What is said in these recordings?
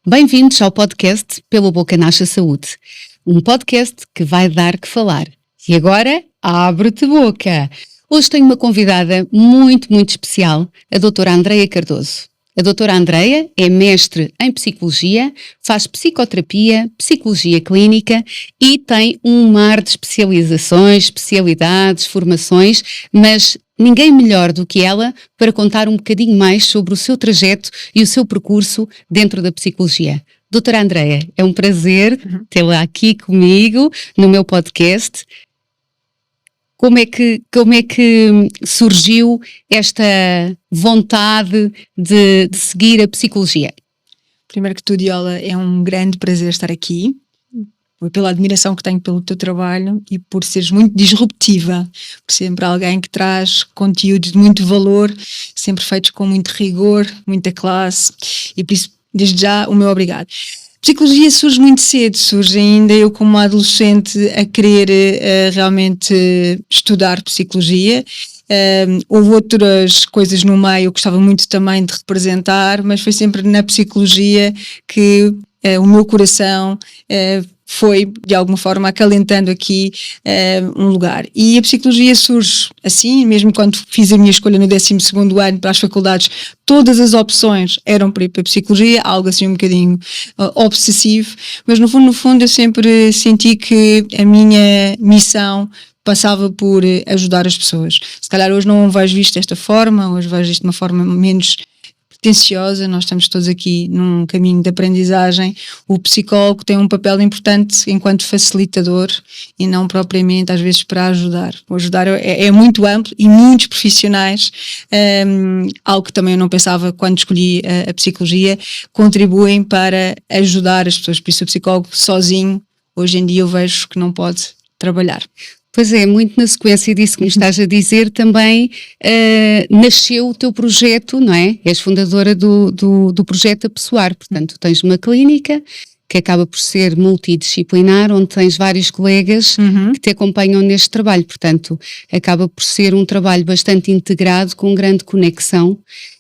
Bem-vindos ao podcast Pela Boca Nasce a Saúde, um podcast que vai dar que falar. E agora, abre-te boca! Hoje tenho uma convidada muito especial, a doutora Andreia Cardoso. A doutora Andreia é mestre em Psicologia, faz Psicoterapia, Psicologia Clínica e tem um mar de especializações, especialidades, formações, mas ninguém melhor do que ela para contar um bocadinho mais sobre o seu trajeto e o seu percurso dentro da Psicologia. Doutora Andreia, é um prazer tê-la aqui comigo no meu podcast. Como é que surgiu esta vontade de seguir a Psicologia? Primeiro que tudo, Iola, é um grande prazer estar aqui, pela admiração que tenho pelo teu trabalho e por seres muito disruptiva, por sempre alguém que traz conteúdos de muito valor, sempre feitos com muito rigor, muita classe, e por isso, desde já, o meu obrigado. Psicologia surge muito cedo, surge ainda eu como uma adolescente a querer realmente estudar Psicologia. Houve outras coisas no meio, eu gostava muito também de representar, mas foi sempre na Psicologia que o meu coração foi de alguma forma acalentando aqui um lugar. E a Psicologia surge assim, mesmo quando fiz a minha escolha no 12º ano para as faculdades, todas as opções eram para ir para a Psicologia, algo assim um bocadinho obsessivo, mas no fundo eu sempre senti que a minha missão passava por ajudar as pessoas. Se calhar hoje não vejo isto desta forma, hoje vejo isto de uma forma menos pretenciosa, nós estamos todos aqui num caminho de aprendizagem. O psicólogo tem um papel importante enquanto facilitador e não propriamente às vezes para ajudar. O ajudar é muito amplo e muitos profissionais, algo que também eu não pensava quando escolhi a Psicologia, contribuem para ajudar as pessoas. Por isso o psicólogo sozinho, hoje em dia eu vejo que não pode trabalhar. Pois é, muito na sequência disso que me estás a dizer, também nasceu o teu projeto, não é? És fundadora do projeto Apessoar, portanto tens uma clínica que acaba por ser multidisciplinar, onde tens vários colegas que te acompanham neste trabalho, portanto acaba por ser um trabalho bastante integrado, com grande conexão.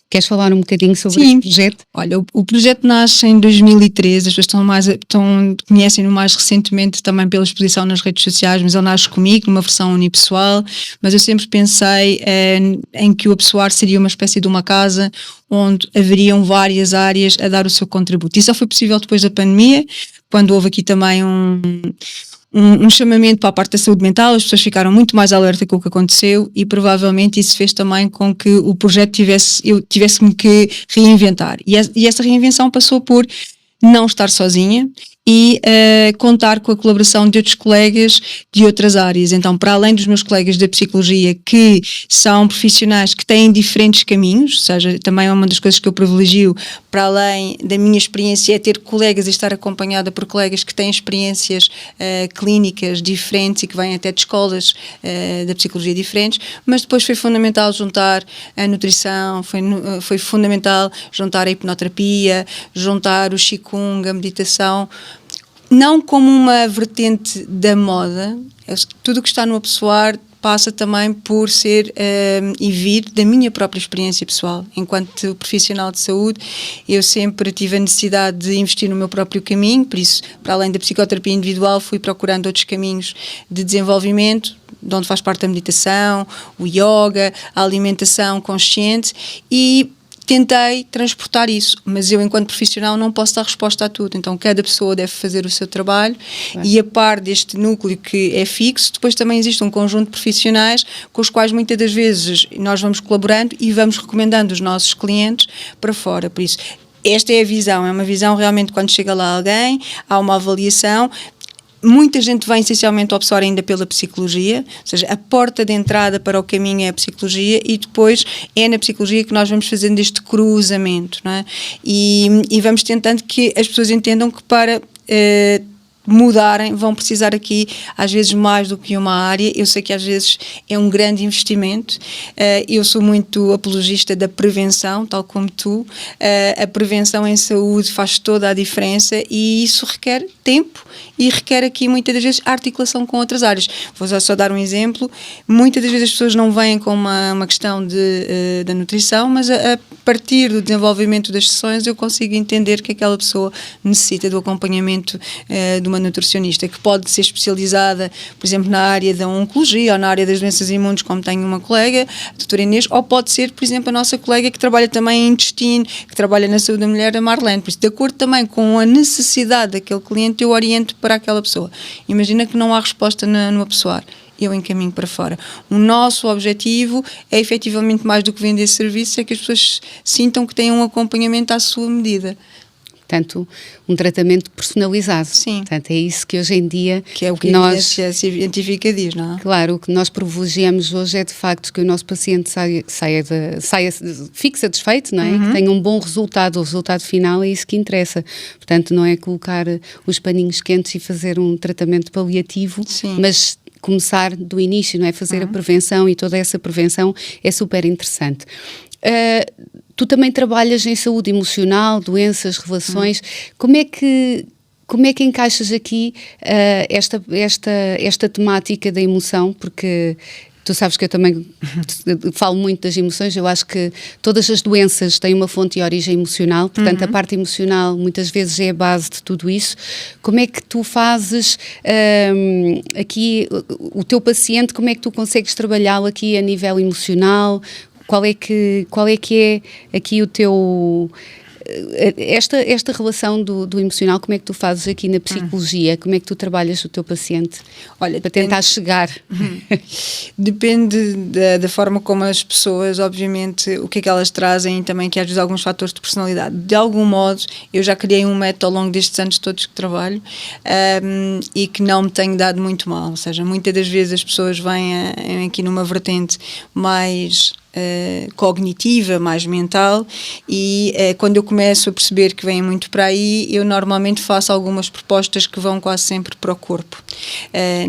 Queres falar um bocadinho sobre este projeto? Olha, o projeto nasce em 2013, as pessoas conhecem-no mais recentemente também pela exposição nas redes sociais, mas ele nasce comigo numa versão unipessoal, mas eu sempre pensei em que o Apessoar seria uma espécie de uma casa onde haveriam várias áreas a dar o seu contributo. Isso só foi possível depois da pandemia, quando houve aqui também um chamamento para a parte da saúde mental, as pessoas ficaram muito mais alerta com o que aconteceu e provavelmente isso fez também com que o projeto tivesse-me que reinventar. E essa reinvenção passou por não estar sozinha e contar com a colaboração de outros colegas de outras áreas. Então, para além dos meus colegas da Psicologia, que são profissionais que têm diferentes caminhos, ou seja, também é uma das coisas que eu privilegio, para além da minha experiência, é ter colegas e estar acompanhada por colegas que têm experiências clínicas diferentes e que vêm até de escolas da Psicologia diferentes, mas depois foi fundamental juntar a nutrição, foi fundamental juntar a hipnoterapia, juntar o Qigong, a meditação, não como uma vertente da moda. Tudo o que está no Apessoar passa também por ser e vir da minha própria experiência pessoal. Enquanto profissional de saúde, eu sempre tive a necessidade de investir no meu próprio caminho, por isso, para além da psicoterapia individual, fui procurando outros caminhos de desenvolvimento, de onde faz parte a meditação, o yoga, a alimentação consciente, e tentei transportar isso, mas eu enquanto profissional não posso dar resposta a tudo, então cada pessoa deve fazer o seu trabalho e a par deste núcleo que é fixo, depois também existe um conjunto de profissionais com os quais muitas das vezes nós vamos colaborando e vamos recomendando os nossos clientes para fora, por isso esta é a visão, é uma visão realmente quando chega lá alguém, há uma avaliação. Muita gente vem essencialmente ao Apessoar ainda pela Psicologia, ou seja, a porta de entrada para o caminho é a Psicologia e depois é na Psicologia que nós vamos fazendo este cruzamento, não é? E vamos tentando que as pessoas entendam que para mudarem, vão precisar aqui às vezes mais do que uma área. Eu sei que às vezes é um grande investimento, eu sou muito apologista da prevenção, tal como tu, a prevenção em saúde faz toda a diferença e isso requer tempo e requer aqui muitas das vezes articulação com outras áreas. Vou só dar um exemplo, muitas das vezes as pessoas não vêm com uma questão da nutrição, mas partir do desenvolvimento das sessões, eu consigo entender que aquela pessoa necessita do acompanhamento de uma nutricionista, que pode ser especializada, por exemplo, na área da oncologia ou na área das doenças imunes, como tenho uma colega, a doutora Inês, ou pode ser, por exemplo, a nossa colega que trabalha também em intestino, que trabalha na saúde da mulher, a Marlene. Por isso, de acordo também com a necessidade daquele cliente, eu oriento para aquela pessoa. Imagina que não há resposta numa pessoa, eu encaminho para fora. O nosso objetivo é efetivamente mais do que vender serviços, é que as pessoas sintam que têm um acompanhamento à sua medida. Portanto, um tratamento personalizado. Sim. Portanto, é isso que hoje em dia... Que é o que a evidência científica diz, não é? Claro, o que nós privilegiamos hoje é de facto que o nosso paciente fique satisfeito, não é? Que tenha um bom resultado, o resultado final é isso que interessa. Portanto, não é colocar os paninhos quentes e fazer um tratamento paliativo, Sim. mas começar do início, não é? Fazer a prevenção, e toda essa prevenção é super interessante. Tu também trabalhas em saúde emocional, doenças, relações. Como é que encaixas aqui esta temática da emoção? Porque tu sabes que eu também falo muito das emoções. Eu acho que todas as doenças têm uma fonte e origem emocional, portanto a parte emocional muitas vezes é a base de tudo isso. Como é que tu fazes aqui o teu paciente, como é que tu consegues trabalhá-lo aqui a nível emocional? Qual é que é aqui o teu... Esta relação do emocional, como é que tu fazes aqui na psicologia? Como é que tu trabalhas o teu paciente? Olha, para tentar chegar? Depende da forma como as pessoas, obviamente, o que é que elas trazem, e também que às vezes alguns fatores de personalidade. De algum modo, eu já criei um método ao longo destes anos todos que trabalho e que não me tenho dado muito mal. Ou seja, muitas das vezes as pessoas vêm aqui numa vertente mais... cognitiva, mais mental, e quando eu começo a perceber que vem muito para aí, eu normalmente faço algumas propostas que vão quase sempre para o corpo.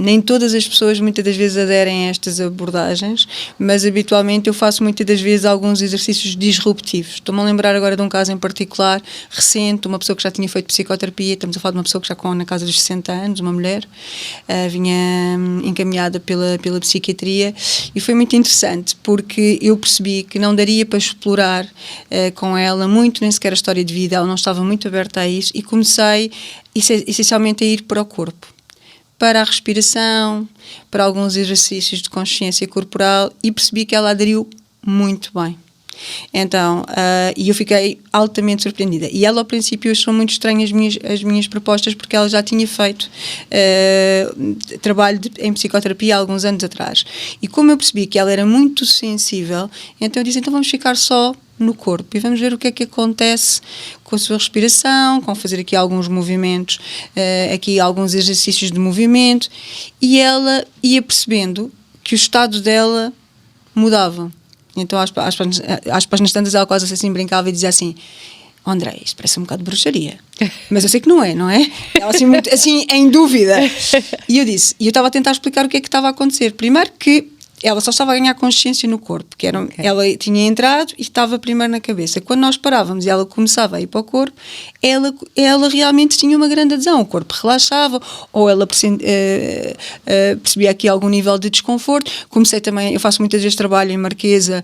Nem todas as pessoas muitas das vezes aderem a estas abordagens, mas habitualmente eu faço muitas das vezes alguns exercícios disruptivos. Estou-me a lembrar agora de um caso em particular, recente, uma pessoa que já tinha feito psicoterapia, estamos a falar de uma pessoa que já na casa dos 60 anos, uma mulher, vinha encaminhada pela psiquiatria, e foi muito interessante, porque eu percebi que não daria para explorar com ela muito, nem sequer a história de vida, ela não estava muito aberta a isso, e comecei essencialmente a ir para o corpo, para a respiração, para alguns exercícios de consciência corporal, e percebi que ela aderiu muito bem. Então, e eu fiquei altamente surpreendida. E ela, ao princípio, achou muito estranho as minhas propostas, porque ela já tinha feito trabalho em psicoterapia há alguns anos atrás. E como eu percebi que ela era muito sensível, então eu disse, então vamos ficar só no corpo e vamos ver o que é que acontece com a sua respiração, com fazer aqui alguns movimentos, aqui alguns exercícios de movimento, e ela ia percebendo que o estado dela mudava. Então, às páginas tantas, ela quase assim brincava e dizia assim: André, isto parece um bocado de bruxaria. Mas eu sei que não é? Ela assim, muito, assim, em dúvida. E eu disse, e eu estava a tentar explicar o que é que estava a acontecer. Primeiro que ela só estava a ganhar consciência no corpo, que era, okay. Ela tinha entrado e estava primeiro na cabeça. Quando nós parávamos e ela começava a ir para o corpo, ela realmente tinha uma grande adesão. O corpo relaxava, ou ela percebia aqui algum nível de desconforto. Comecei também, eu faço muitas vezes trabalho em Marquesa,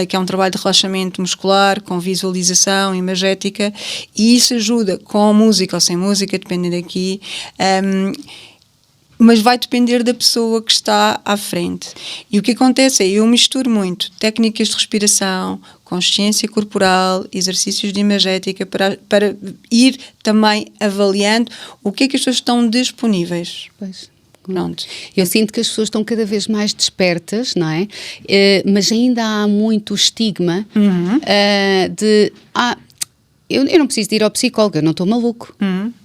que é um trabalho de relaxamento muscular, com visualização imagética, e isso ajuda com música ou sem música, dependendo aqui. Mas vai depender da pessoa que está à frente. E o que acontece é, eu misturo muito técnicas de respiração, consciência corporal, exercícios de imagética, para ir também avaliando o que é que as pessoas estão disponíveis. Pois. Pronto. Eu sinto que as pessoas estão cada vez mais despertas, não é? Mas ainda há muito estigma de... Eu não preciso de ir ao psicólogo, eu não estou maluco.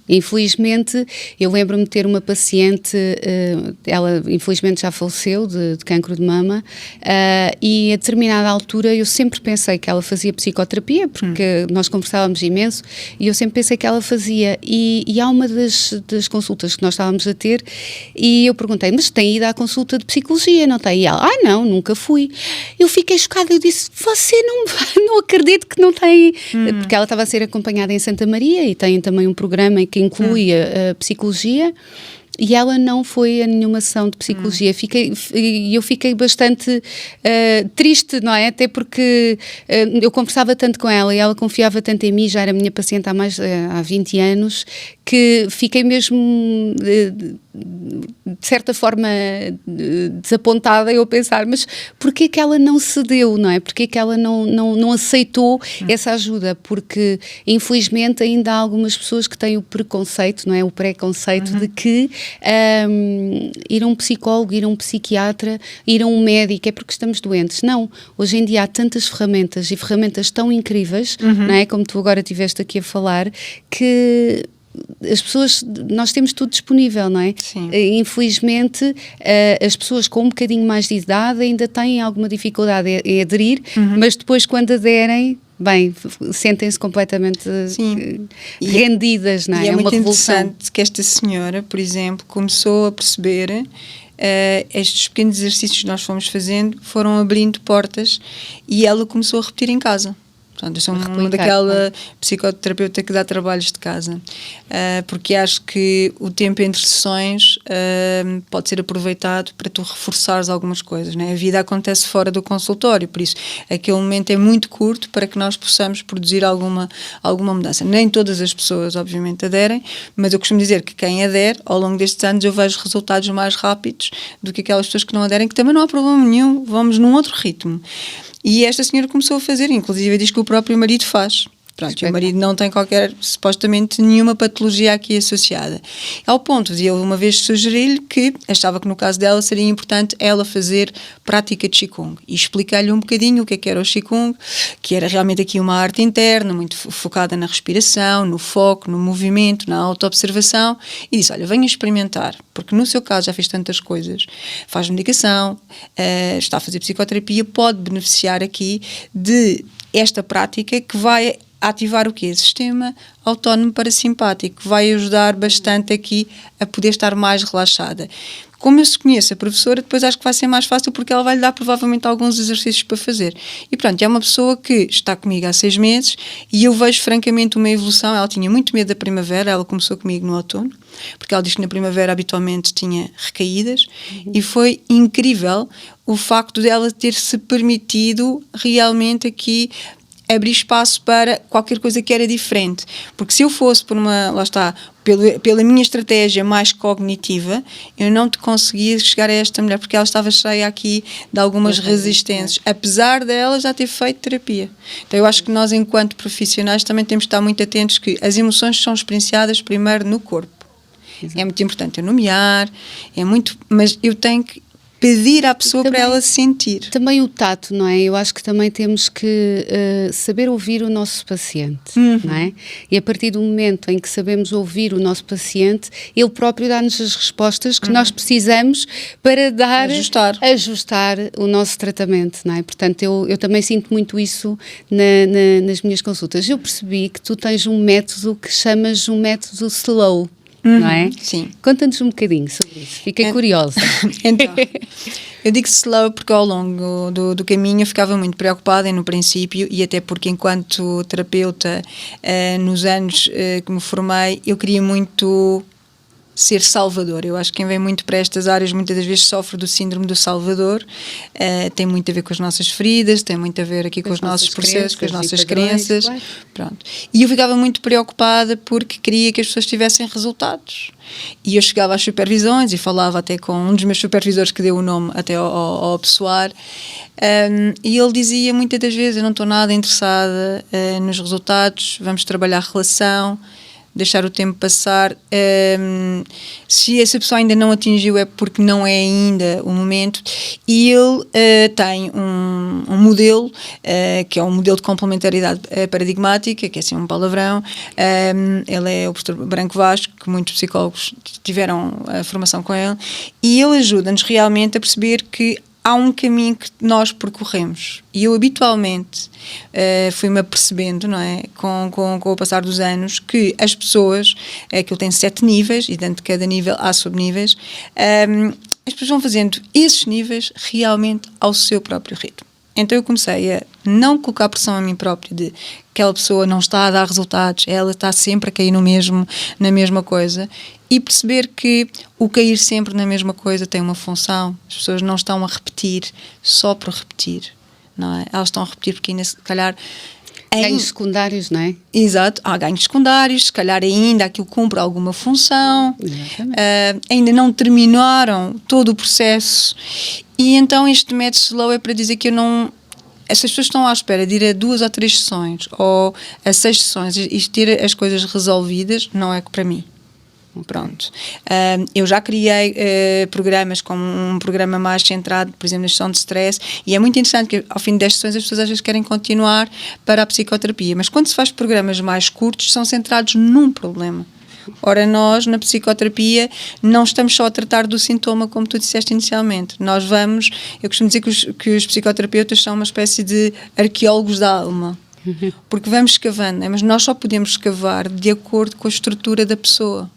Infelizmente, eu lembro-me de ter uma paciente, ela infelizmente já faleceu de cancro de mama, e a determinada altura eu sempre pensei que ela fazia psicoterapia, porque nós conversávamos imenso, e eu sempre pensei que ela fazia. E há uma das consultas que nós estávamos a ter, e eu perguntei, mas tem ido à consulta de psicologia, não tem? E ela, não, nunca fui. Eu fiquei chocada, eu disse, você não acredito que não tem, porque ela estava a ser acompanhada em Santa Maria, e tem também um programa que inclui a psicologia, e ela não foi a nenhuma sessão de psicologia. Eu fiquei bastante triste, não é? Até porque eu conversava tanto com ela e ela confiava tanto em mim, já era minha paciente há 20 anos, que fiquei mesmo, de certa forma, desapontada, eu a pensar, mas porquê que ela não cedeu, não é? Porquê que ela não aceitou essa ajuda? Porque, infelizmente, ainda há algumas pessoas que têm o preconceito, não é? O preconceito de que ir a um psicólogo, ir a um psiquiatra, ir a um médico é porque estamos doentes. Não. Hoje em dia há tantas ferramentas e ferramentas tão incríveis, não é? Como tu agora estiveste aqui a falar, que as pessoas, nós temos tudo disponível, não é? Sim. Infelizmente, as pessoas com um bocadinho mais de idade ainda têm alguma dificuldade em aderir, mas depois quando aderem, bem, sentem-se completamente rendidas, não é? E é muito uma revolução. interessante que esta senhora, por exemplo, começou a perceber estes pequenos exercícios que nós fomos fazendo foram abrindo portas e ela começou a repetir em casa. Portanto, eu sou uma daquela psicoterapeuta que dá trabalhos de casa, porque acho que o tempo entre sessões pode ser aproveitado para tu reforçares algumas coisas, né? A vida acontece fora do consultório, por isso aquele momento é muito curto para que nós possamos produzir alguma mudança. Nem todas as pessoas, obviamente, aderem, mas eu costumo dizer que quem adere, ao longo destes anos eu vejo resultados mais rápidos do que aquelas pessoas que não aderem, que também não há problema nenhum, vamos num outro ritmo. E esta senhora começou a fazer, inclusive diz que o próprio marido faz. Pronto, e o marido não tem supostamente, nenhuma patologia aqui associada. Ao ponto de eu uma vez sugerir-lhe que achava que no caso dela seria importante ela fazer prática de Qigong. E explicar-lhe um bocadinho o que era o Qigong, que era realmente aqui uma arte interna, muito focada na respiração, no foco, no movimento, na autoobservação. E disse, olha, venha experimentar, porque no seu caso já fez tantas coisas. Faz medicação, está a fazer psicoterapia, pode beneficiar aqui de esta prática que vai ativar o quê? Sistema autónomo parasimpático, que vai ajudar bastante aqui a poder estar mais relaxada. Como eu se conheço a professora, depois acho que vai ser mais fácil porque ela vai lhe dar provavelmente alguns exercícios para fazer. E pronto, é uma pessoa que está comigo há 6 meses e eu vejo francamente uma evolução. Ela tinha muito medo da primavera, ela começou comigo no outono, porque ela diz que na primavera habitualmente tinha recaídas e foi incrível o facto dela ter-se permitido realmente aqui abrir espaço para qualquer coisa que era diferente, porque se eu fosse por pela minha estratégia mais cognitiva, eu não te conseguia chegar a esta mulher, porque ela estava cheia aqui de algumas resistências, apesar dela já ter feito terapia. Então eu acho que nós, enquanto profissionais, também temos de estar muito atentos que as emoções são experienciadas primeiro no corpo. Exato. É muito importante eu nomear, mas eu tenho que pedir à pessoa também, para ela sentir. Também o tato, não é? Eu acho que também temos que saber ouvir o nosso paciente, não é? E a partir do momento em que sabemos ouvir o nosso paciente, ele próprio dá-nos as respostas que nós precisamos para ajustar o nosso tratamento, não é? Portanto, eu também sinto muito isso nas minhas consultas. Eu percebi que tu tens um método que chamas um método slow. Não é? Sim. Conta-nos um bocadinho sobre isso. Fiquei curiosa. Então, eu digo slow porque ao longo do caminho eu ficava muito preocupada no princípio e até porque enquanto terapeuta nos anos que me formei eu queria muito ser salvador. Eu acho que quem vem muito para estas áreas muitas das vezes sofre do síndrome do salvador. Tem muito a ver com as nossas feridas, tem muito a ver aqui com os nossos processos, com as nossas crenças. Claro. Pronto. E eu ficava muito preocupada porque queria que as pessoas tivessem resultados. E eu chegava às supervisões e falava até com um dos meus supervisores que deu o nome até ao pessoal, e ele dizia muitas das vezes, eu não estou nada interessada nos resultados, vamos trabalhar a relação, deixar o tempo passar. Se essa pessoa ainda não atingiu é porque não é ainda o momento. E ele tem um modelo que é um modelo de complementaridade paradigmática, que é assim um palavrão. Ele é o professor Branco Vasco, que muitos psicólogos tiveram a formação com ele, e ele ajuda-nos realmente a perceber que há um caminho que nós percorremos e eu habitualmente fui-me apercebendo, não é, com o passar dos anos, que as pessoas, aquilo tem 7 níveis e dentro de cada nível há subníveis, as pessoas vão fazendo esses níveis realmente ao seu próprio ritmo. Então eu comecei a não colocar pressão a mim própria de que aquela pessoa não está a dar resultados, ela está sempre a cair na mesma coisa, e perceber que o cair sempre na mesma coisa tem uma função. As pessoas não estão a repetir só por repetir, não é? Elas estão a repetir porque ainda, se calhar... Ganhos secundários, não é? Exato, há ganhos secundários, se calhar ainda aquilo cumpre alguma função, ainda não terminaram todo o processo, e então este método slow é para dizer que eu não... Essas pessoas estão à espera de ir a 2 ou 3 sessões ou a 6 sessões e ter as coisas resolvidas, não é para mim. Pronto. Eu já criei programas como um programa mais centrado, por exemplo, na gestão de stress, e é muito interessante que ao fim de 10 sessões as pessoas às vezes querem continuar para a psicoterapia, mas quando se faz programas mais curtos são centrados num problema. Ora, nós na psicoterapia não estamos só a tratar do sintoma, como tu disseste inicialmente. Nós vamos, eu costumo dizer que os psicoterapeutas são uma espécie de arqueólogos da alma, porque vamos escavando, mas nós só podemos escavar de acordo com a estrutura da pessoa.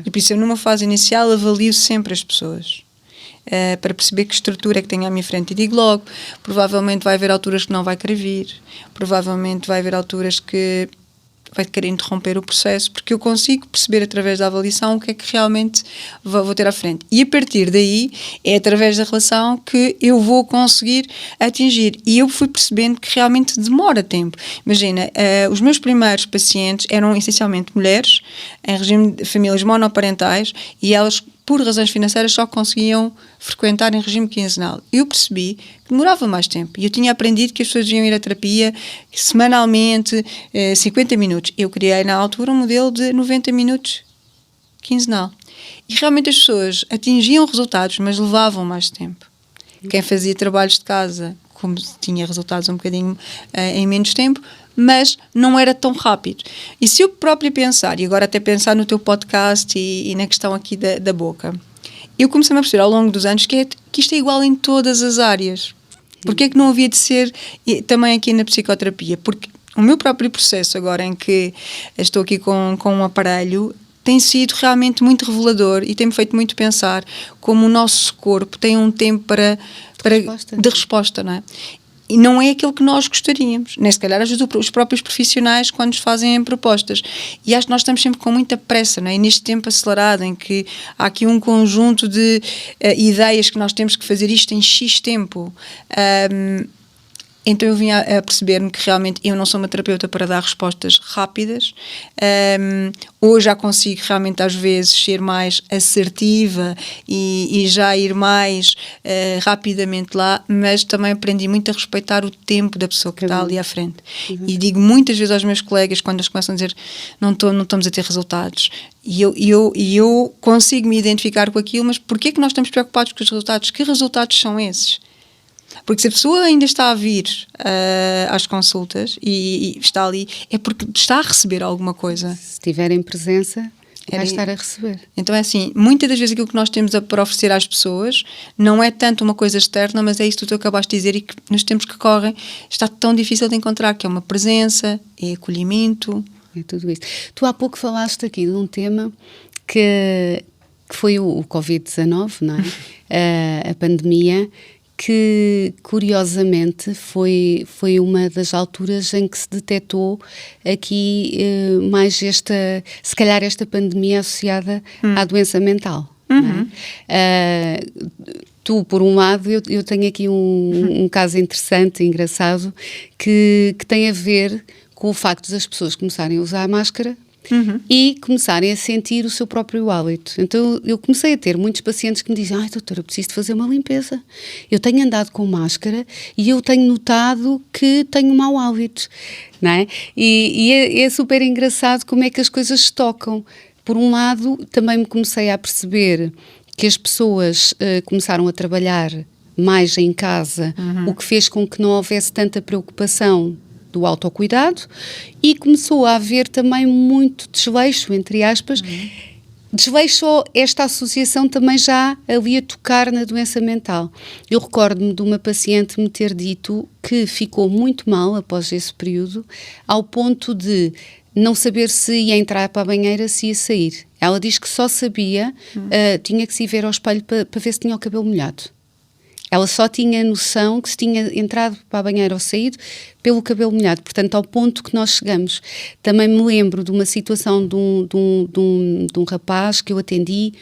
E por isso eu numa fase inicial avalio sempre as pessoas para perceber que estrutura é que tenho à minha frente, e digo logo, provavelmente vai haver alturas que não vai querer vir, provavelmente vai haver alturas que vai querer interromper o processo, porque eu consigo perceber através da avaliação o que é que realmente vou ter à frente, e a partir daí é através da relação que eu vou conseguir atingir, e eu fui percebendo que realmente demora tempo. Imagina, os meus primeiros pacientes eram essencialmente mulheres em regime de famílias monoparentais, e elas, por razões financeiras, só conseguiam frequentar em regime quinzenal. Eu percebi que demorava mais tempo, e eu tinha aprendido que as pessoas deviam ir à terapia semanalmente, 50 minutos. Eu criei na altura um modelo de 90 minutos quinzenal. E realmente as pessoas atingiam resultados, mas levavam mais tempo. Quem fazia trabalhos de casa, como tinha resultados um bocadinho em menos tempo, mas não era tão rápido. E se eu próprio pensar, e agora até pensar no teu podcast e na questão aqui da boca, eu comecei a perceber ao longo dos anos que isto é igual em todas as áreas. Porque é que não havia de ser também aqui na psicoterapia? Porque o meu próprio processo agora em que estou aqui com um aparelho tem sido realmente muito revelador e tem-me feito muito pensar como o nosso corpo tem um tempo de resposta, não é? E não é aquilo que nós gostaríamos, nem se calhar às vezes os próprios profissionais quando nos fazem propostas. E acho que nós estamos sempre com muita pressa, não é? E neste tempo acelerado em que há aqui um conjunto de ideias que nós temos que fazer isto em X tempo. Então eu vim a perceber-me que realmente eu não sou uma terapeuta para dar respostas rápidas. Hoje já consigo realmente às vezes ser mais assertiva e já ir mais rapidamente lá, mas também aprendi muito a respeitar o tempo da pessoa que está ali à frente. E digo muitas vezes aos meus colegas, quando eles começam a dizer não estamos a ter resultados, e eu consigo me identificar com aquilo, mas porquê é que nós estamos preocupados com os resultados? Que resultados são esses? Porque se a pessoa ainda está a vir às consultas e está ali, é porque está a receber alguma coisa. Se estiver em presença, vai estar a receber. Então é assim, muitas das vezes aquilo que nós temos para oferecer às pessoas não é tanto uma coisa externa, mas é isso que tu acabaste de dizer e que nos tempos que correm está tão difícil de encontrar, que é uma presença, é acolhimento. É tudo isso. Tu há pouco falaste aqui de um tema que foi o Covid-19, não é? A pandemia, que curiosamente foi uma das alturas em que se detectou aqui mais se calhar esta pandemia associada à doença mental. Não é? Tu, por um lado, eu tenho aqui um caso interessante, engraçado, que tem a ver com o facto das pessoas começarem a usar a máscara e começarem a sentir o seu próprio hálito. Então eu comecei a ter muitos pacientes que me dizem: ai doutora, eu preciso de fazer uma limpeza, eu tenho andado com máscara e eu tenho notado que tenho mau hálito, não é? E é super engraçado como é que as coisas se tocam. Por um lado, também me comecei a perceber que as pessoas começaram a trabalhar mais em casa, o que fez com que não houvesse tanta preocupação do autocuidado, e começou a haver também muito desleixo, entre aspas, desleixo esta associação também já ali a tocar na doença mental. Eu recordo-me de uma paciente me ter dito que ficou muito mal após esse período, ao ponto de não saber se ia entrar para a banheira, se ia sair. Ela diz que só sabia, tinha que se ir ver ao espelho para ver se tinha o cabelo molhado. Ela só tinha noção que se tinha entrado para a banheira ou saído pelo cabelo molhado, portanto, ao ponto que nós chegamos. Também me lembro de uma situação de um rapaz que eu atendi.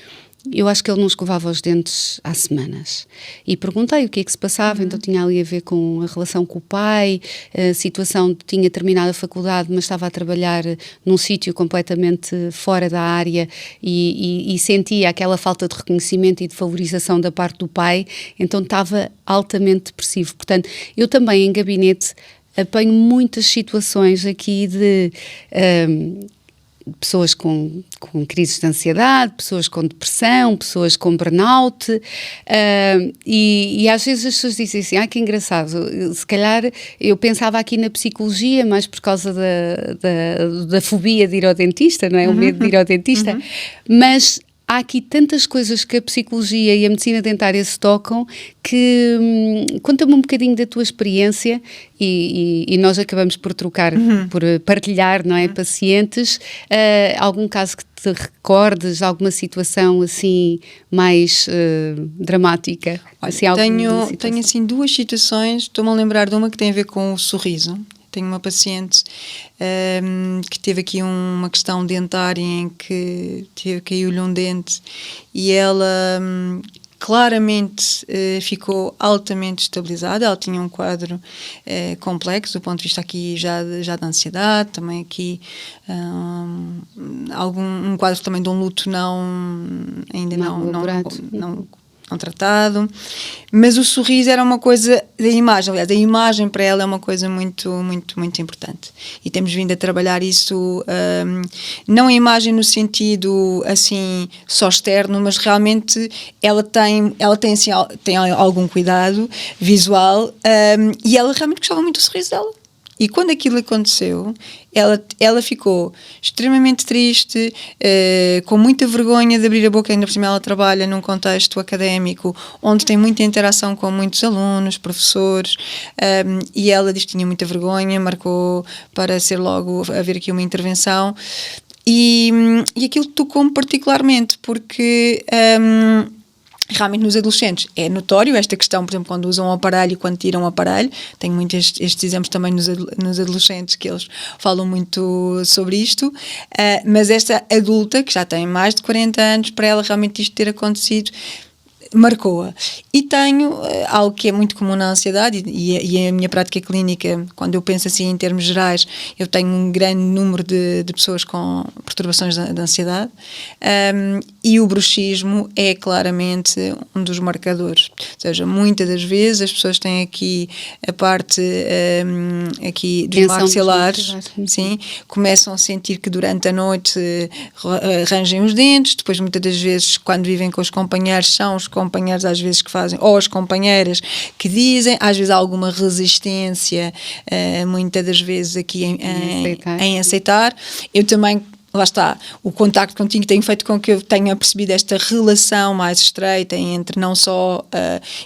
Eu acho que ele não escovava os dentes há semanas. E perguntei o que é que se passava, então tinha ali a ver com a relação com o pai, a situação, tinha terminado a faculdade, mas estava a trabalhar num sítio completamente fora da área e sentia aquela falta de reconhecimento e de valorização da parte do pai, então estava altamente depressivo. Portanto, eu também em gabinete apanho muitas situações aqui de... pessoas com crises de ansiedade, pessoas com depressão, pessoas com burnout, e às vezes as pessoas dizem assim, que engraçado, se calhar eu pensava aqui na psicologia mais por causa da fobia de ir ao dentista, não é? O medo de ir ao dentista, mas há aqui tantas coisas que a psicologia e a medicina dentária se tocam que conta-me um bocadinho da tua experiência e nós acabamos por trocar, por partilhar, não é, pacientes, algum caso que te recordes, alguma situação assim mais dramática? Assim, tenho assim duas situações, estou-me a lembrar de uma que tem a ver com o sorriso. Tenho uma paciente que teve aqui uma questão dentária em que caiu-lhe um dente e ela claramente ficou altamente estabilizada. Ela tinha um quadro complexo do ponto de vista aqui já da ansiedade, também aqui um quadro também de um luto ainda não tratado, mas o sorriso era uma coisa da imagem, aliás, a imagem para ela é uma coisa muito, muito, muito importante e temos vindo a trabalhar isso, não a imagem no sentido assim só externo, mas realmente ela tem assim, tem algum cuidado visual, e ela realmente gostava muito do sorriso dela. E quando aquilo aconteceu, ela ficou extremamente triste, com muita vergonha de abrir a boca. Ainda por cima ela trabalha num contexto académico onde tem muita interação com muitos alunos, professores, e ela diz que tinha muita vergonha, marcou para ser logo haver aqui uma intervenção. E aquilo tocou-me particularmente porque... realmente nos adolescentes é notório esta questão, por exemplo, quando usam um aparelho e quando tiram o aparelho. Tenho muitos estes exemplos também nos adolescentes, que eles falam muito sobre isto, mas esta adulta, que já tem mais de 40 anos, para ela realmente isto ter acontecido marcou-a. E tenho algo que é muito comum na ansiedade e a minha prática clínica, quando eu penso assim em termos gerais, eu tenho um grande número de pessoas com perturbações de ansiedade, e o bruxismo é claramente um dos marcadores. Ou seja, muitas das vezes as pessoas têm aqui a parte aqui dos maxilares, sim, começam a sentir que durante a noite rangem os dentes, depois muitas das vezes quando vivem com os companheiros são os companheiros às vezes que fazem, ou as companheiras que dizem, às vezes há alguma resistência, muitas das vezes aqui em aceitar. Eu também, lá está, o contacto contigo tem feito com que eu tenha percebido esta relação mais estreita entre não só,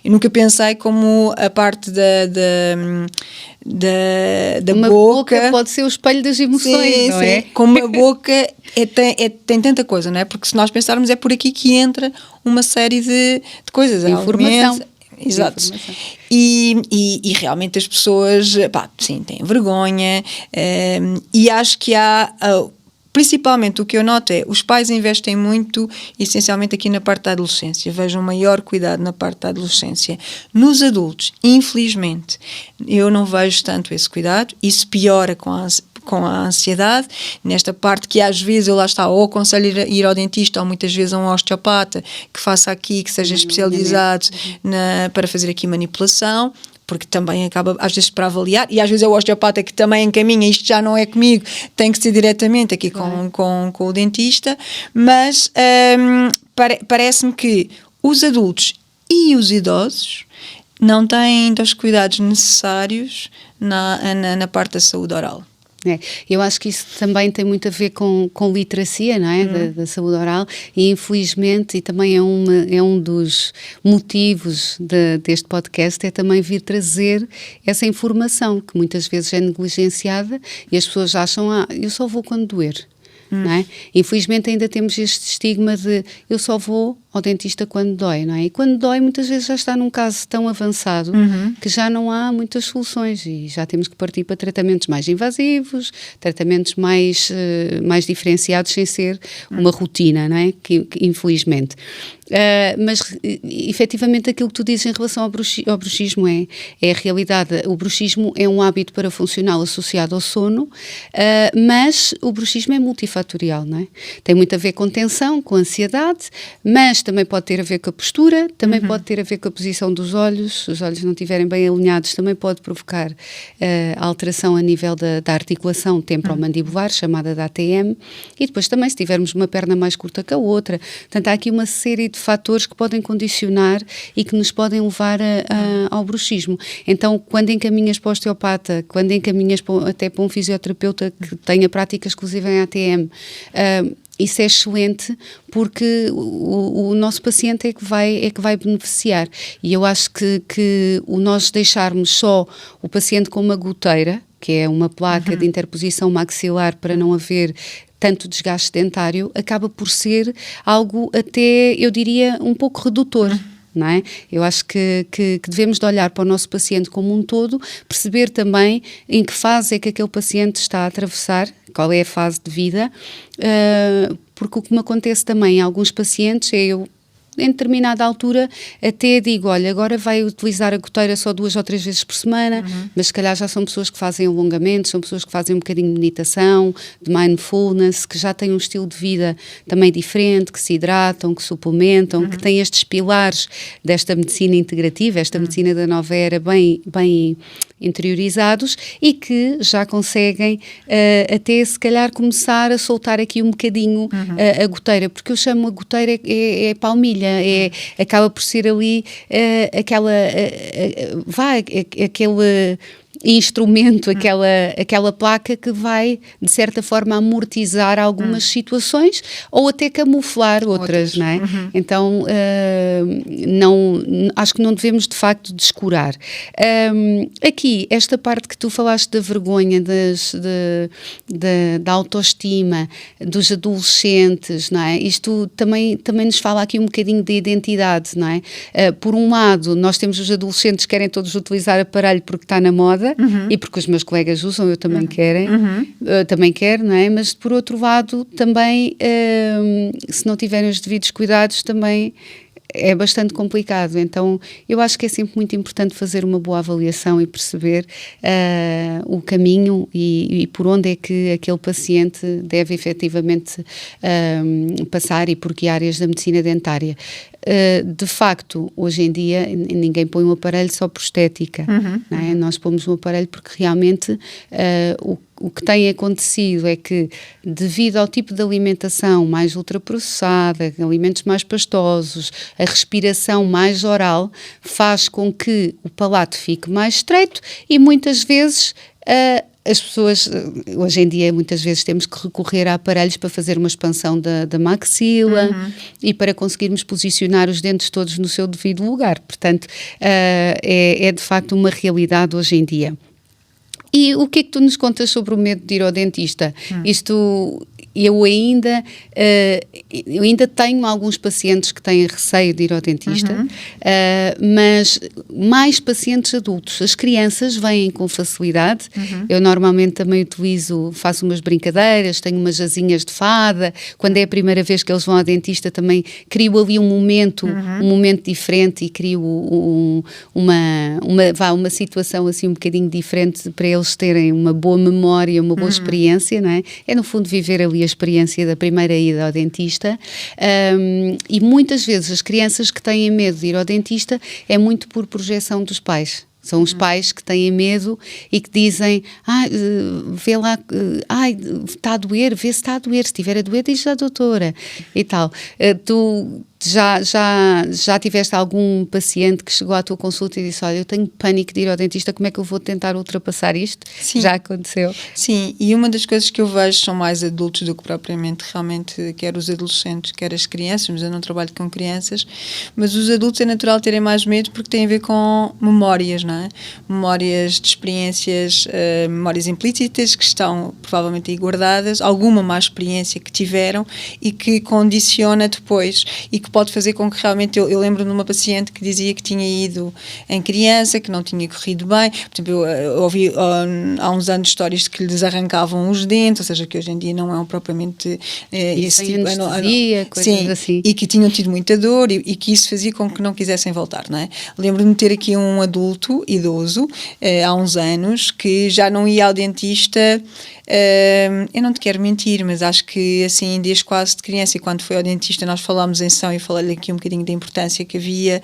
eu nunca pensei como a parte da uma boca pode ser o espelho das emoções, sim, não sim. é? Como a boca tem tanta coisa, não é? Porque se nós pensarmos é por aqui que entra uma série de coisas. Informação. Exato. E realmente as pessoas, sim, têm vergonha, e acho que há... Principalmente o que eu noto é, os pais investem muito, essencialmente aqui na parte da adolescência, vejo um maior cuidado na parte da adolescência. Nos adultos, infelizmente, eu não vejo tanto esse cuidado, isso piora com a ansiedade, nesta parte que às vezes eu lá está, ou aconselho ir ao dentista, ou muitas vezes a um osteopata que faça aqui, que seja especializado para fazer aqui manipulação, porque também acaba às vezes para avaliar, e às vezes é o osteopata que também encaminha, isto já não é comigo, tem que ser diretamente aqui com o dentista, mas parece-me que os adultos e os idosos não têm ainda os cuidados necessários na parte da saúde oral. Eu acho que isso também tem muito a ver com literacia, não é? Da saúde oral, e infelizmente, e também é um dos motivos deste podcast, é também vir trazer essa informação que muitas vezes é negligenciada e as pessoas acham, eu só vou quando doer. Não é? Infelizmente ainda temos este estigma de eu só vou ao dentista quando dói, não é? E quando dói, muitas vezes já está num caso tão avançado que já não há muitas soluções e já temos que partir para tratamentos mais invasivos, tratamentos mais diferenciados, sem ser uma rotina, não é? Que infelizmente. Mas efetivamente aquilo que tu dizes em relação ao bruxismo é a realidade. O bruxismo é um hábito parafuncional associado ao sono, mas o bruxismo é multifatorial, não é? Tem muito a ver com tensão, com ansiedade, mas também pode ter a ver com a postura, também pode ter a ver com a posição dos olhos. Se os olhos não estiverem bem alinhados, também pode provocar alteração a nível da articulação temporomandibular, chamada de ATM, e depois também se tivermos uma perna mais curta que a outra. Portanto, há aqui uma série de fatores que podem condicionar e que nos podem levar ao bruxismo. Então, quando encaminhas para o osteopata, quando encaminhas até para um fisioterapeuta que tenha prática exclusiva em ATM, isso é excelente porque o nosso paciente é que vai beneficiar. E eu acho que o nós deixarmos só o paciente com uma goteira, que é uma placa de interposição maxilar para não haver tanto desgaste dentário, acaba por ser algo até, eu diria, um pouco redutor. Não é? Eu acho que devemos de olhar para o nosso paciente como um todo, perceber também em que fase é que aquele paciente está a atravessar, qual é a fase de vida, porque o que me acontece também em alguns pacientes é eu, em determinada altura, até digo, olha, agora vai utilizar a goteira só 2 ou 3 vezes por semana, mas se calhar já são pessoas que fazem alongamentos, são pessoas que fazem um bocadinho de meditação, de mindfulness, que já têm um estilo de vida também diferente, que se hidratam, que suplementam, que têm estes pilares desta medicina integrativa, esta medicina da nova era bem interiorizados e que já conseguem até se calhar começar a soltar aqui um bocadinho a goteira, porque eu chamo a goteira é palmilha, acaba por ser ali aquele instrumento, aquela placa que vai, de certa forma, amortizar algumas situações ou até camuflar outras, não é? Então, acho que não devemos, de facto, descurar. Aqui, esta parte que tu falaste da vergonha, da autoestima, dos adolescentes, não é? Isto também nos fala aqui um bocadinho de identidade, não é? Por um lado, nós temos os adolescentes que querem todos utilizar aparelho porque está na moda, e porque os meus colegas usam, eu também também quero, não é? Mas por outro lado também, se não tiverem os devidos cuidados, também é bastante complicado. Então eu acho que é sempre muito importante fazer uma boa avaliação e perceber o caminho e por onde é que aquele paciente deve efetivamente passar e por que áreas da medicina dentária. De facto, hoje em dia ninguém põe um aparelho só por estética, não é? Nós pomos um aparelho porque realmente o que tem acontecido é que, devido ao tipo de alimentação mais ultraprocessada, alimentos mais pastosos, a respiração mais oral, faz com que o palato fique mais estreito e muitas vezes as pessoas, hoje em dia, muitas vezes temos que recorrer a aparelhos para fazer uma expansão da maxila e para conseguirmos posicionar os dentes todos no seu devido lugar. Portanto, é de facto uma realidade hoje em dia. E o que é que tu nos contas sobre o medo de ir ao dentista? Isto... Eu ainda tenho alguns pacientes que têm receio de ir ao dentista, mas mais pacientes adultos. As crianças vêm com facilidade. Eu normalmente também faço umas brincadeiras, tenho umas asinhas de fada. Quando é a primeira vez que eles vão ao dentista, também crio ali um momento diferente e crio uma situação assim um bocadinho diferente para eles terem uma boa memória, uma boa experiência, não é? É no fundo viver ali a experiência da primeira ida ao dentista, e muitas vezes as crianças que têm medo de ir ao dentista é muito por projeção dos pais. São os pais que têm medo e que dizem, vê lá, está a doer, vê se está a doer, se estiver a doer diz à doutora e tal. Tu já tiveste algum paciente que chegou à tua consulta e disse, olha, eu tenho pânico de ir ao dentista, como é que eu vou tentar ultrapassar isto? Sim. Já aconteceu? Sim, e uma das coisas que eu vejo são mais adultos do que propriamente realmente, quer os adolescentes, quer as crianças, mas eu não trabalho com crianças, mas os adultos é natural terem mais medo porque tem a ver com memórias, não é? Memórias de experiências, memórias implícitas que estão provavelmente aí guardadas, alguma má experiência que tiveram e que condiciona depois e que pode fazer com que realmente, eu lembro de uma paciente que dizia que tinha ido em criança, que não tinha corrido bem. Por exemplo, eu ouvi há uns anos histórias de que lhes arrancavam os dentes, ou seja, que hoje em dia não é um propriamente esse tipo, anestesia, coisas sim, assim. e que tinham tido muita dor e que isso fazia com que não quisessem voltar, não é? Lembro-me de ter aqui um adulto idoso, há uns anos, que já não ia ao dentista. Eu não te quero mentir, mas acho que assim, desde quase de criança, e quando foi ao dentista nós falámos em sessão e falei-lhe aqui um bocadinho da importância que havia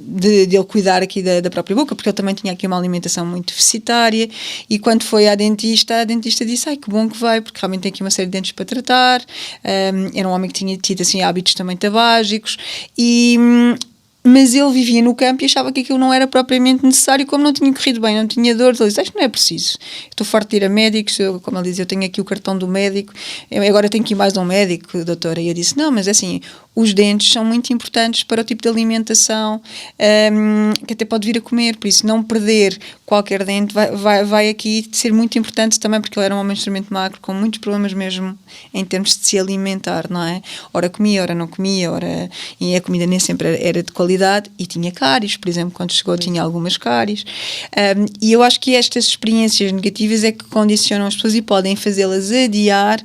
de ele cuidar aqui da própria boca, porque ele também tinha aqui uma alimentação muito deficitária, e quando foi à dentista, a dentista disse, ai, que bom que vai, porque realmente tem aqui uma série de dentes para tratar. Era um homem que tinha tido assim, hábitos também tabágicos, mas ele vivia no campo e achava que aquilo não era propriamente necessário, como não tinha corrido bem, não tinha dor. Ele disse, isto não é preciso, estou farto de ir a médicos, como ele diz, eu tenho aqui o cartão do médico, agora tenho que ir mais a um médico, doutora. E eu disse, não, mas é assim, os dentes são muito importantes para o tipo de alimentação que até pode vir a comer, por isso não perder qualquer dente vai aqui ser muito importante também, porque ele era um homem extremamente magro, com muitos problemas mesmo em termos de se alimentar, não é? Ora comia, ora não comia, e a comida nem sempre era de qualidade, e tinha cáries, por exemplo, quando chegou tinha algumas cáries, e eu acho que estas experiências negativas é que condicionam as pessoas e podem fazê-las adiar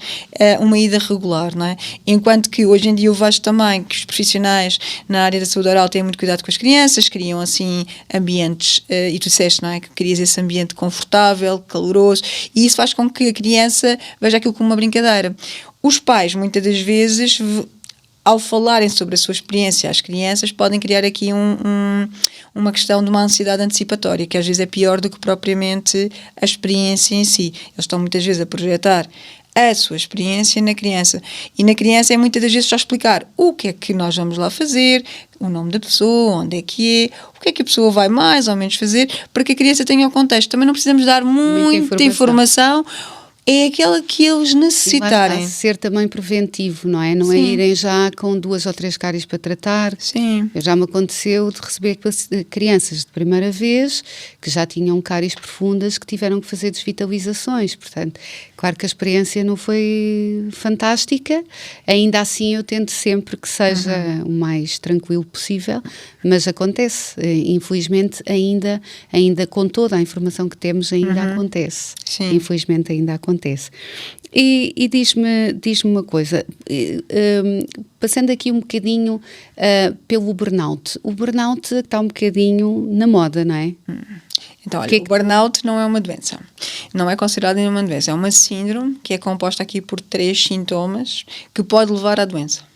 uma ida regular, não é? Enquanto que hoje em dia eu vejo também que os profissionais na área da saúde oral têm muito cuidado com as crianças, criam assim ambientes, e tu disseste, não é? Que crias esse ambiente confortável, caloroso, e isso faz com que a criança veja aquilo como uma brincadeira. Os pais, muitas das vezes, ao falarem sobre a sua experiência às crianças, podem criar aqui uma questão de uma ansiedade antecipatória, que às vezes é pior do que propriamente a experiência em si. Eles estão muitas vezes a projetar a sua experiência na criança. E na criança é muitas das vezes só explicar o que é que nós vamos lá fazer, o nome da pessoa, onde é que é, o que é que a pessoa vai mais ou menos fazer, para que a criança tenha o contexto. Também não precisamos dar muita informação. É aquela que eles necessitarem. Vai ser também preventivo, não é? Não Sim. é irem já com 2 ou 3 cáries para tratar. Sim. Já me aconteceu de receber crianças de primeira vez que já tinham cáries profundas que tiveram que fazer desvitalizações. Portanto, claro que a experiência não foi fantástica. Ainda assim eu tento sempre que seja o mais tranquilo possível, mas acontece. Infelizmente ainda com toda a informação que temos ainda acontece. Sim. Infelizmente ainda acontece. E diz-me uma coisa, passando aqui um bocadinho pelo burnout. O burnout está um bocadinho na moda, não é? Então, olha, o burnout não é uma doença. Não é considerado uma doença. É uma síndrome que é composta aqui por 3 sintomas que pode levar à doença.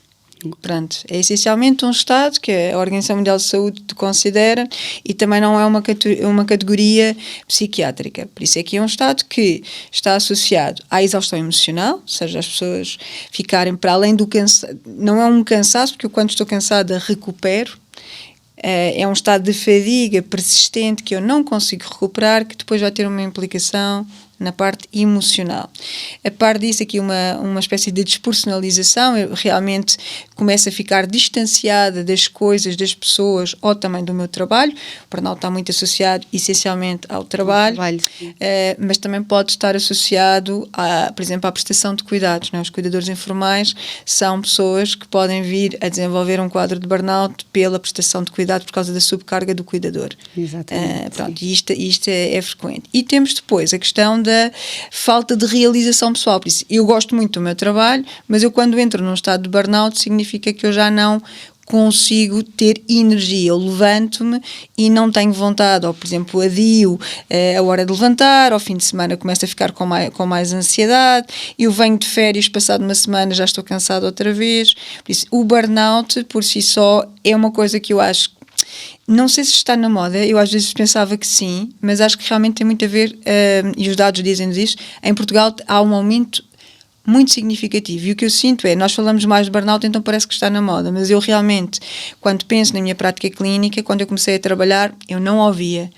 Pronto, é essencialmente um estado que a Organização Mundial de Saúde considera, e também não é uma categoria psiquiátrica. Por isso é que é um estado que está associado à exaustão emocional, ou seja, as pessoas ficarem para além do cansaço. Não é um cansaço, porque eu, quando estou cansada, recupero. É um estado de fadiga persistente que eu não consigo recuperar, que depois vai ter uma implicação na parte emocional. A par disso, aqui uma espécie de despersonalização, eu realmente começo a ficar distanciada das coisas, das pessoas, ou também do meu trabalho. O burnout está muito associado essencialmente ao trabalho, mas também pode estar associado, por exemplo, à prestação de cuidados, não é? Os cuidadores informais são pessoas que podem vir a desenvolver um quadro de burnout pela prestação de cuidados por causa da subcarga do cuidador. Exatamente. Pronto, e isto é frequente. E temos depois a questão da falta de realização pessoal. Por isso, eu gosto muito do meu trabalho, mas eu, quando entro num estado de burnout, significa que eu já não consigo ter energia. Eu levanto-me e não tenho vontade, ou, por exemplo, adio a hora de levantar, ao fim de semana começo a ficar com mais ansiedade, eu venho de férias, passado uma semana já estou cansado outra vez. Por isso, o burnout, por si só, é uma coisa que eu acho. Não sei se está na moda, eu às vezes pensava que sim, mas acho que realmente tem muito a ver, e os dados dizem-nos isso. Em Portugal há um aumento muito significativo, e o que eu sinto é, nós falamos mais de burnout, então parece que está na moda, mas eu realmente, quando penso na minha prática clínica, quando eu comecei a trabalhar, eu não ouvia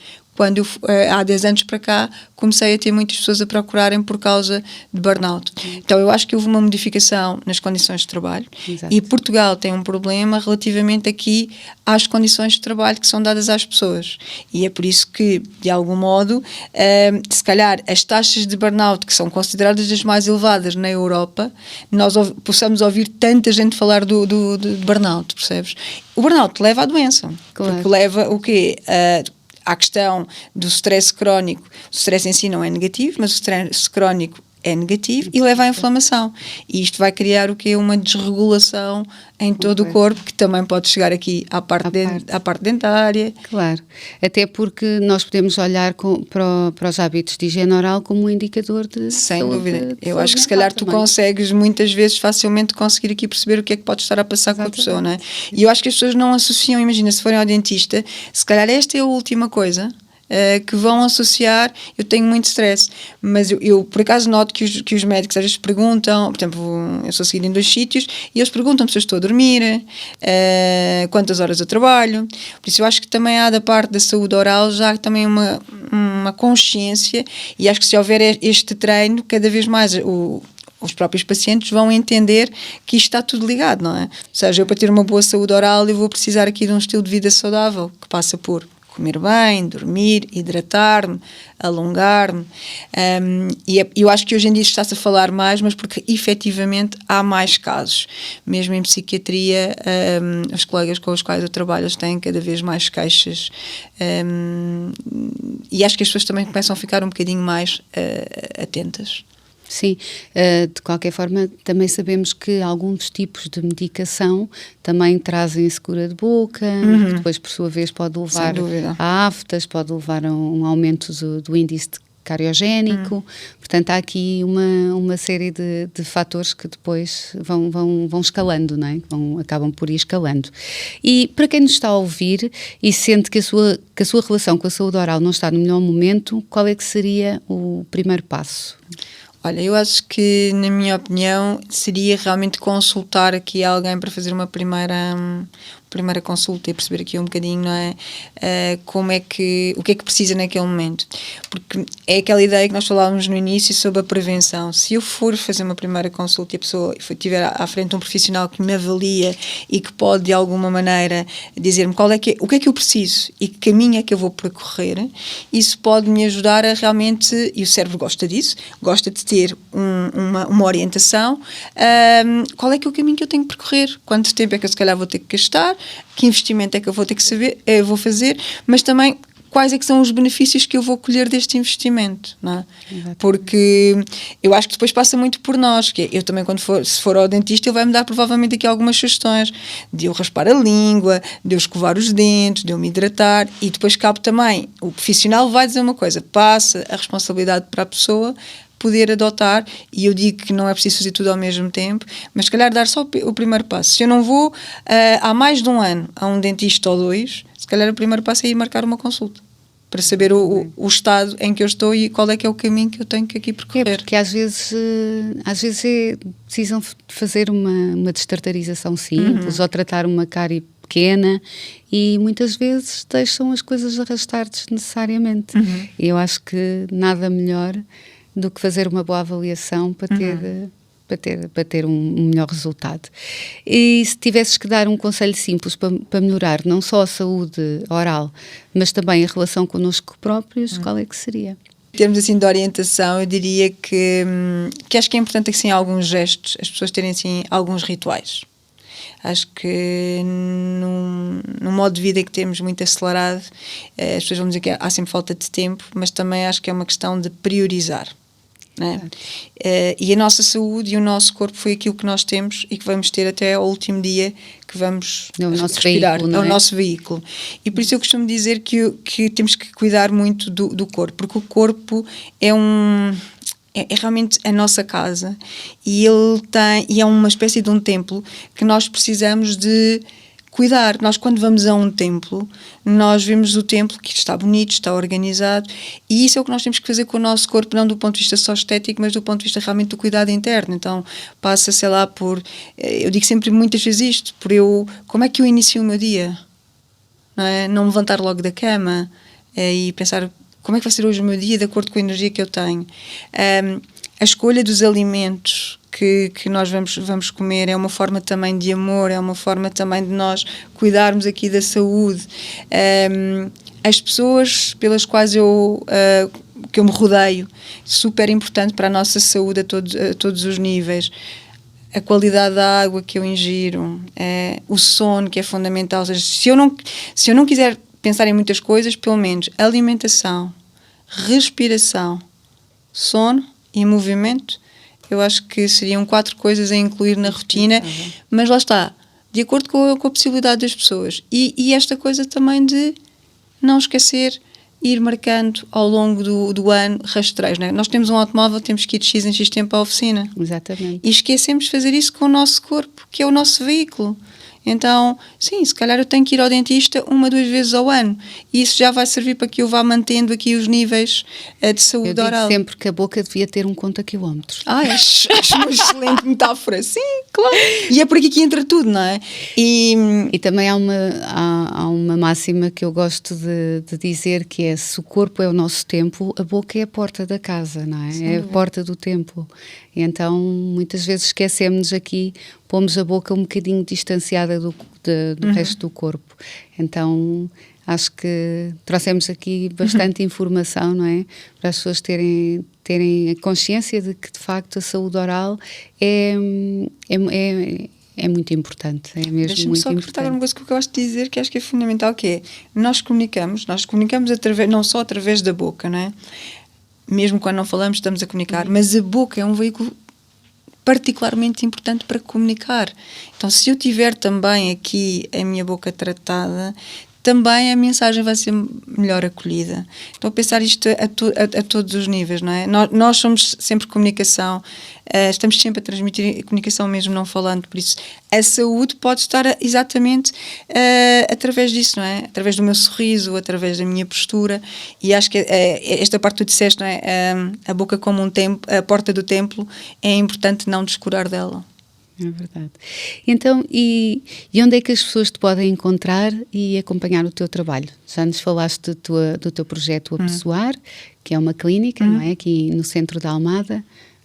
quando eu, há 10 anos para cá, comecei a ter muitas pessoas a procurarem por causa de burnout. Então eu acho que houve uma modificação nas condições de trabalho. Exato. E Portugal tem um problema relativamente aqui às condições de trabalho que são dadas às pessoas. E é por isso que, de algum modo, se calhar as taxas de burnout, que são consideradas as mais elevadas na Europa, nós possamos ouvir tanta gente falar do burnout, percebes? O burnout leva à doença. Claro. Porque leva o quê? À questão do stress crónico. O stress em si não é negativo, mas o stress crónico é negativo e leva à inflamação. E isto vai criar o quê? Uma desregulação em todo o corpo, que também pode chegar aqui à parte dentária. Claro, até porque nós podemos olhar para os hábitos de higiene oral como um indicador de Sem saúde, dúvida. de Eu saúde acho que se calhar tu mental também. consegues muitas vezes facilmente conseguir aqui perceber o que é que pode estar a passar com a pessoa, não é? E eu acho que as pessoas não associam, imagina, se forem ao dentista, se calhar esta é a última coisa que vão associar. Eu tenho muito stress, mas eu por acaso noto que os médicos às vezes perguntam, por exemplo, eu sou seguida em 2 sítios e eles perguntam se eu estou a dormir, quantas horas eu trabalho. Por isso eu acho que também há da parte da saúde oral já também uma consciência, e acho que se houver este treino, cada vez mais os próprios pacientes vão entender que isto está tudo ligado, não é? Ou seja, eu para ter uma boa saúde oral eu vou precisar aqui de um estilo de vida saudável, que passa por comer bem, dormir, hidratar-me, alongar-me. E eu acho que hoje em dia está-se a falar mais, mas porque efetivamente há mais casos. Mesmo em psiquiatria, os colegas com os quais eu trabalho têm cada vez mais queixas. E acho que as pessoas também começam a ficar um bocadinho mais atentas. Sim, de qualquer forma também sabemos que alguns tipos de medicação também trazem secura de boca, que depois por sua vez pode levar a aftas, pode levar a um aumento do índice cariogénico. Portanto há aqui uma série de fatores que depois vão escalando, não é? Acabam por ir escalando. E para quem nos está a ouvir e sente que a sua relação com a saúde oral não está no melhor momento, qual é que seria o primeiro passo? Olha, eu acho que, na minha opinião, seria realmente consultar aqui alguém para fazer uma primeira consulta e perceber aqui um bocadinho, não é? O que é que precisa naquele momento. Porque é aquela ideia que nós falávamos no início sobre a prevenção. Se eu for fazer uma primeira consulta e a pessoa tiver à frente um profissional que me avalia e que pode, de alguma maneira, dizer-me o que é que eu preciso e que caminho é que eu vou percorrer, isso pode me ajudar a realmente, e o cérebro gosta disso, gosta de ter uma orientação, qual é que é o caminho que eu tenho que percorrer, quanto tempo é que eu se calhar vou ter que gastar, que investimento é que eu vou ter que vou fazer, mas também quais é que são os benefícios que eu vou colher deste investimento, não é? Porque eu acho que depois passa muito por nós, que eu também se for ao dentista ele vai-me dar provavelmente aqui algumas sugestões de eu raspar a língua, de eu escovar os dentes, de eu me hidratar, e depois cabe também, o profissional vai dizer uma coisa, passa a responsabilidade para a pessoa poder adotar, e eu digo que não é preciso fazer tudo ao mesmo tempo, mas se calhar dar só o primeiro passo. Se eu não vou há mais de um ano a um dentista ou 2, se calhar o primeiro passo é ir marcar uma consulta para saber o estado em que eu estou e qual é que é o caminho que eu tenho que aqui percorrer. É porque às vezes precisam fazer uma destartarização simples ou tratar uma cárie pequena e muitas vezes deixam as coisas arrastar desnecessariamente. E eu acho que nada melhor do que fazer uma boa avaliação para ter um melhor resultado. E se tivesses que dar um conselho simples para melhorar não só a saúde oral, mas também a relação connosco próprios, qual é que seria? Em termos assim de orientação, eu diria que acho que é importante assim, alguns gestos, as pessoas terem assim, alguns rituais. Acho que num modo de vida que temos muito acelerado, as pessoas vão dizer que há sempre falta de tempo, mas também acho que é uma questão de priorizar. Né? E a nossa saúde e o nosso corpo foi aquilo que nós temos e que vamos ter até ao último dia que vamos respirar. Veículo, é o nosso veículo. E por isso eu costumo dizer que temos que cuidar muito do corpo, porque o corpo é realmente a nossa casa e é uma espécie de um templo que nós precisamos de cuidar. Nós, quando vamos a um templo, nós vemos o templo que está bonito, está organizado, e isso é o que nós temos que fazer com o nosso corpo, não do ponto de vista só estético, mas do ponto de vista realmente do cuidado interno. Então passa, sei lá, eu digo sempre muitas vezes isto, como é que eu inicio o meu dia? Não levantar logo da cama, e pensar como é que vai ser hoje o meu dia de acordo com a energia que eu tenho. A escolha dos alimentos que nós vamos comer é uma forma também de amor, é uma forma também de nós cuidarmos aqui da saúde. As pessoas pelas quais que eu me rodeio, super importante para a nossa saúde a todos os níveis. A qualidade da água que eu ingiro, o sono, que é fundamental. Ou seja, se eu não quiser pensar em muitas coisas, pelo menos alimentação, respiração, sono e movimento, eu acho que seriam 4 coisas a incluir na rotina, mas lá está, de acordo com a possibilidade das pessoas. E esta coisa também de não esquecer, ir marcando ao longo do ano rastreios, não é? Nós temos um automóvel, temos que ir de X em X tempo à oficina. Exatamente. E esquecemos de fazer isso com o nosso corpo, que é o nosso veículo. Então, sim, se calhar eu tenho que ir ao dentista 1, 2 vezes ao ano. E isso já vai servir para que eu vá mantendo aqui os níveis de saúde oral. Eu digo sempre que a boca devia ter um conta-quilómetros. Acho uma excelente metáfora. Sim, claro. E é por aqui que entra tudo, não é? E também há uma máxima que eu gosto de dizer, que é: se o corpo é o nosso templo, a boca é a porta da casa, não é? Sim, é a porta do templo. E então, muitas vezes esquecemos aqui, pomos a boca um bocadinho distanciada do resto do corpo. Então, acho que trouxemos aqui bastante informação, não é? Para as pessoas terem a consciência de que, de facto, a saúde oral é muito importante. É mesmo Deixa-me muito só importante. cortar uma coisa que eu gosto de dizer, que acho que é fundamental, que é, nós comunicamos não só através da boca, não é? Mesmo quando não falamos, estamos a comunicar, mas a boca é um veículo particularmente importante para comunicar. Então, se eu tiver também aqui a minha boca tratada, também a mensagem vai ser melhor acolhida. Então, a pensar isto a todos os níveis, não é? Nós somos sempre comunicação, estamos sempre a transmitir comunicação mesmo não falando, por isso a saúde pode estar exatamente através disso, não é? Através do meu sorriso, através da minha postura, e acho que esta parte que tu disseste, não é? A boca como a porta do templo, é importante não descurar dela. É verdade. Então, e onde é que as pessoas te podem encontrar e acompanhar o teu trabalho? Já nos falaste do teu projeto Apessoar, que é uma clínica, não é? Aqui no centro da Almada.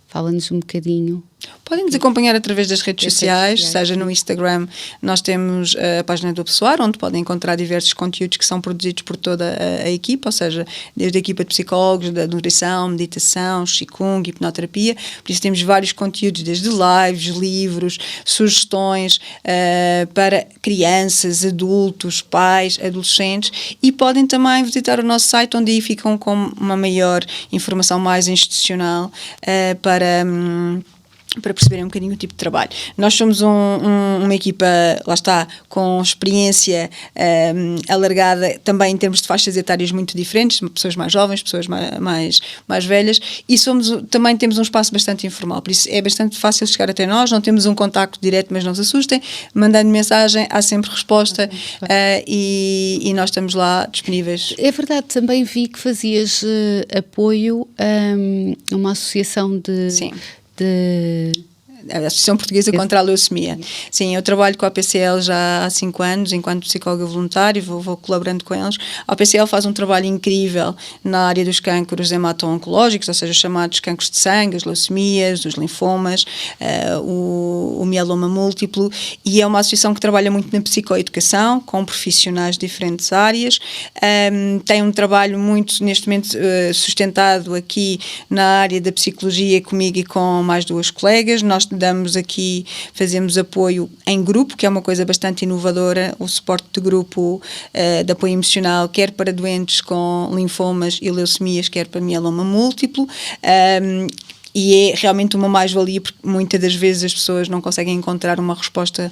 Fala-nos um bocadinho. Podem nos acompanhar através das redes sociais, seja no Instagram, nós temos a página do Apessoar, onde podem encontrar diversos conteúdos que são produzidos por toda a equipa, ou seja, desde a equipa de psicólogos, da nutrição, meditação, qigong, hipnoterapia. Por isso temos vários conteúdos, desde lives, livros, sugestões para crianças, adultos, pais, adolescentes, e podem também visitar o nosso site, onde aí ficam com uma maior informação mais institucional para perceberem um bocadinho o tipo de trabalho. Nós somos uma equipa, lá está, com experiência alargada, também em termos de faixas etárias muito diferentes, pessoas mais jovens, pessoas mais velhas, e também temos um espaço bastante informal, por isso é bastante fácil chegar até nós, não temos um contacto direto, mas não se assustem, mandando mensagem, há sempre resposta, e nós estamos lá disponíveis. É verdade, também vi que fazias apoio a uma associação Sim. A Associação Portuguesa contra a Leucemia. Sim, eu trabalho com a APCL já há 5 anos, enquanto psicóloga voluntária, vou colaborando com eles. A APCL faz um trabalho incrível na área dos cancros hemato-oncológicos, ou seja, os chamados cancros de sangue, as leucemias, os linfomas, o mieloma múltiplo, e é uma associação que trabalha muito na psicoeducação, com profissionais de diferentes áreas. Tem um trabalho muito, neste momento, sustentado aqui na área da psicologia, comigo e com mais 2 colegas. Nós fazemos apoio em grupo, que é uma coisa bastante inovadora, o suporte de grupo de apoio emocional, quer para doentes com linfomas e leucemias, quer para mieloma múltiplo. E é realmente uma mais-valia, porque muitas das vezes as pessoas não conseguem encontrar uma resposta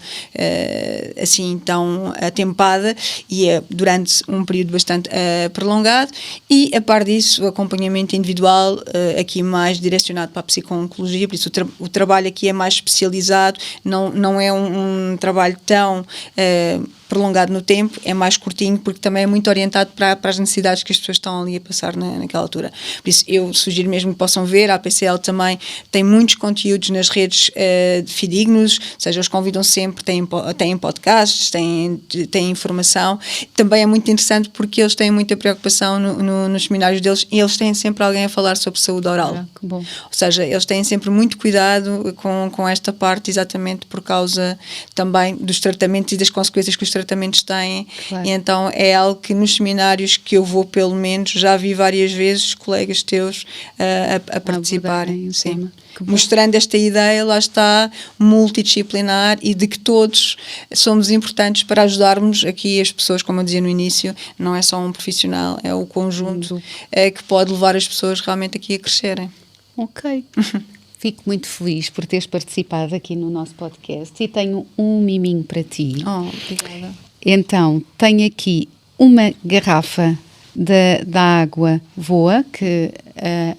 assim tão atempada, e é durante um período bastante prolongado. E a par disso, o acompanhamento individual, aqui mais direcionado para a psico-oncologia, por isso o trabalho aqui é mais especializado, não é um trabalho tão prolongado no tempo, é mais curtinho, porque também é muito orientado para as necessidades que as pessoas estão ali a passar naquela altura. Por isso, eu sugiro mesmo que possam ver. A APCL também tem muitos conteúdos nas redes fidedignos, ou seja, eles convidam sempre, têm podcasts, têm informação. Também é muito interessante porque eles têm muita preocupação nos seminários deles, e eles têm sempre alguém a falar sobre saúde oral. Que bom. Ou seja, eles têm sempre muito cuidado com esta parte, exatamente por causa também dos tratamentos e das consequências que os tratamentos têm. Claro. E então é algo que nos seminários que eu vou, pelo menos, já vi várias vezes colegas teus a participarem. Sim. Mostrando esta ideia, lá está, multidisciplinar, e de que todos somos importantes para ajudarmos aqui as pessoas, como eu dizia no início, não é só um profissional, é o conjunto que pode levar as pessoas realmente aqui a crescerem. Ok. Fico muito feliz por teres participado aqui no nosso podcast e tenho um miminho para ti. Obrigada. Então, tenho aqui uma garrafa da água Voa, que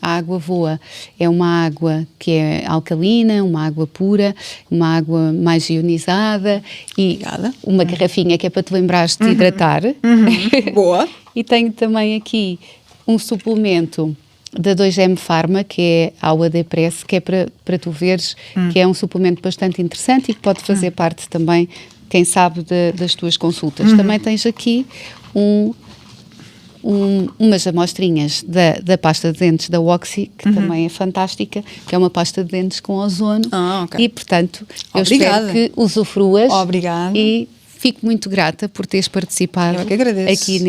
a água Voa é uma água que é alcalina, uma água pura, uma água mais ionizada, e Obrigada. Uma garrafinha que é para te lembrares de te hidratar. Boa. E tenho também aqui um suplemento da 2M Pharma, que é a AD-Press, que é para tu veres que é um suplemento bastante interessante e que pode fazer parte também, quem sabe, das tuas consultas. Também tens aqui umas amostrinhas da pasta de dentes da Oxy, que também é fantástica, que é uma pasta de dentes com ozono. Okay. E, portanto, eu espero que usufruas. Obrigada. E fico muito grata por teres participado aqui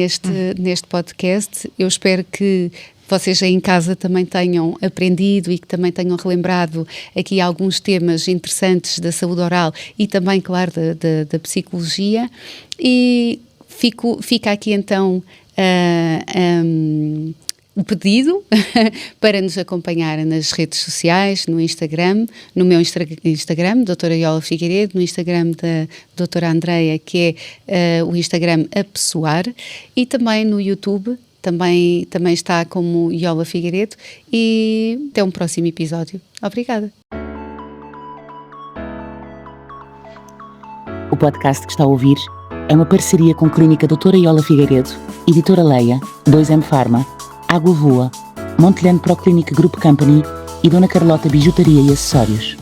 neste podcast. Eu espero que vocês aí em casa também tenham aprendido e que também tenham relembrado aqui alguns temas interessantes da saúde oral e também, claro, da psicologia. E fica aqui então o pedido para nos acompanhar nas redes sociais, no Instagram, no meu Instagram, doutora Iola Figueiredo, no Instagram da doutora Andreia, que é o Instagram A Pessoar, e também no YouTube, também está como Iola Figueiredo, e até um próximo episódio. Obrigada. O podcast que está a ouvir é uma parceria com Clínica Doutora Iola Figueiredo, Editora Leia, 2M Pharma, Água Voa, Montelhano Proclínica Group Company e Dona Carlota Bijutaria e Acessórios.